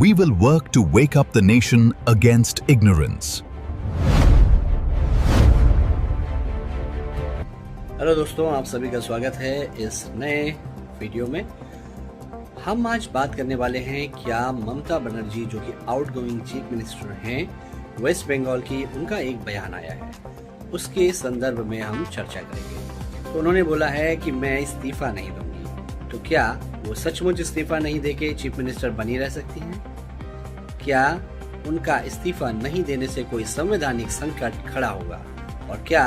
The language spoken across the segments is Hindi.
We will work to wake up the nation against ignorance. Hello दोस्तों, आप सभी का स्वागत है इस नए वीडियो में। हम आज बात करने वाले हैं क्या ममता बनर्जी जो कि आउटगोइंग चीफ मिनिस्टर हैं वेस्ट बंगाल की, उनका एक बयान आया है, उसके संदर्भ में हम चर्चा करेंगे। तो उन्होंने बोला है कि मैं इस्तीफा नहीं दूंगी। तो क्या वो सचमुच इस्तीफा नहीं देके चीफ मिनिस्टर बनी रह सकती हैं? क्या उनका इस्तीफा नहीं देने से कोई संवैधानिक संकट खड़ा होगा और क्या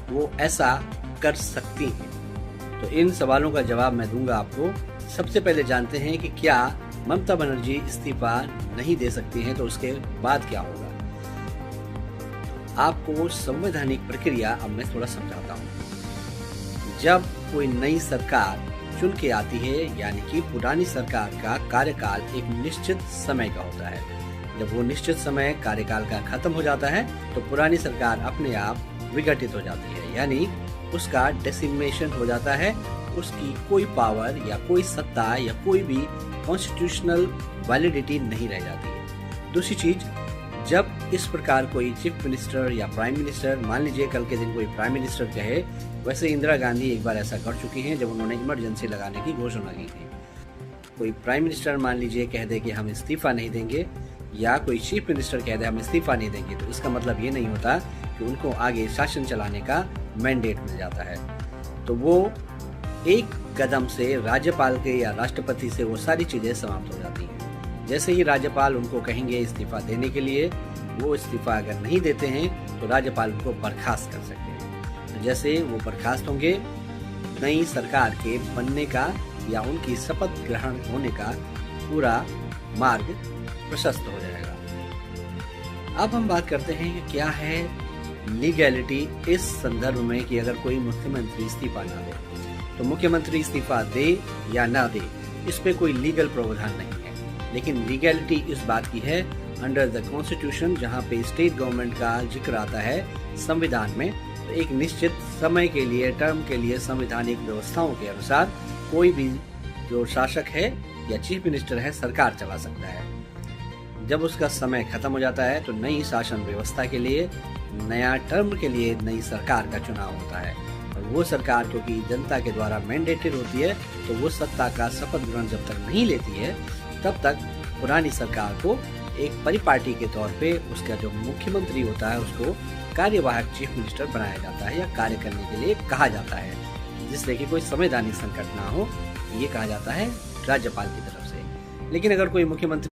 वो ऐसा कर सकती हैं? तो इन सवालों का जवाब मैं दूंगा आपको। सबसे पहले जानते हैं कि क्या ममता बनर्जी इस्तीफा नहीं दे सकती हैं, तो उसके बाद क्या होगा। आपको संवैधानिक प्रक्रिया अब मैं थोड़ा समझाता हूँ। जब कोई नई सरकार चुन के आती है, यानी कि पुरानी सरकार का कार्यकाल एक निश्चित समय का होता है। जब वो निश्चित समय कार्यकाल का खत्म हो जाता है तो पुरानी सरकार अपने आप विघटित हो जाती है, यानी उसका डेसिग्नेशन हो जाता है। उसकी कोई पावर या कोई सत्ता या कोई भी कॉन्स्टिट्यूशनल वैलिडिटी नहीं रह जाती है। दूसरी चीज, जब इस प्रकार कोई चीफ मिनिस्टर या प्राइम मिनिस्टर, मान लीजिए कल के दिन कोई प्राइम मिनिस्टर कहे, वैसे इंदिरा गांधी एक बार ऐसा कर चुकी हैं जब उन्होंने इमरजेंसी लगाने की घोषणा की थी। कोई प्राइम मिनिस्टर मान लीजिए कह दे कि हम इस्तीफा नहीं देंगे, या कोई चीफ मिनिस्टर कह दे हम इस्तीफा नहीं देंगे, तो इसका मतलब ये नहीं होता कि उनको आगे शासन चलाने का मैंडेट मिल जाता है। तो वो एक कदम से राज्यपाल के या राष्ट्रपति से वो सारी चीजें समाप्त हो जाती हैं। जैसे ही राज्यपाल उनको कहेंगे इस्तीफा देने के लिए, वो इस्तीफा अगर नहीं देते हैं तो राज्यपाल उनको बर्खास्त कर सकते हैं। तो जैसे वो बर्खास्त होंगे, नई सरकार के बनने का या उनकी शपथ ग्रहण होने का पूरा मार्ग प्रशस्त हो जाएगा। अब हम बात करते हैं कि क्या है लीगैलिटी इस संदर्भ में कि अगर कोई मुख्यमंत्री इस्तीफा ना दे, तो मुख्यमंत्री इस्तीफा दे या ना दे, इस पे कोई लीगल प्रावधान नहीं है। लेकिन लीगैलिटी इस बात की है अंडर द कॉन्स्टिट्यूशन, जहाँ पे स्टेट गवर्नमेंट का जिक्र आता है संविधान में, तो एक निश्चित समय के लिए, टर्म के लिए संवैधानिक व्यवस्थाओं के अनुसार कोई भी जो शासक है या चीफ मिनिस्टर है सरकार चला सकता है। जब उसका समय खत्म हो जाता है तो नई शासन व्यवस्था के लिए, नया टर्म के लिए नई सरकार का चुनाव होता है। और वो सरकार क्योंकि जनता के द्वारा मैंडेटेड होती है, तो वो सत्ता का शपथ ग्रहण जब तक नहीं लेती है, तब तक पुरानी सरकार को एक परिपाटी के तौर पे उसका जो मुख्यमंत्री होता है उसको कार्यवाहक चीफ मिनिस्टर बनाया जाता है या कार्य करने के लिए कहा जाता है, जिससे कि कोई संवैधानिक संकट ना हो। ये कहा जाता है राज्यपाल की तरफ से। लेकिन अगर कोई मुख्यमंत्री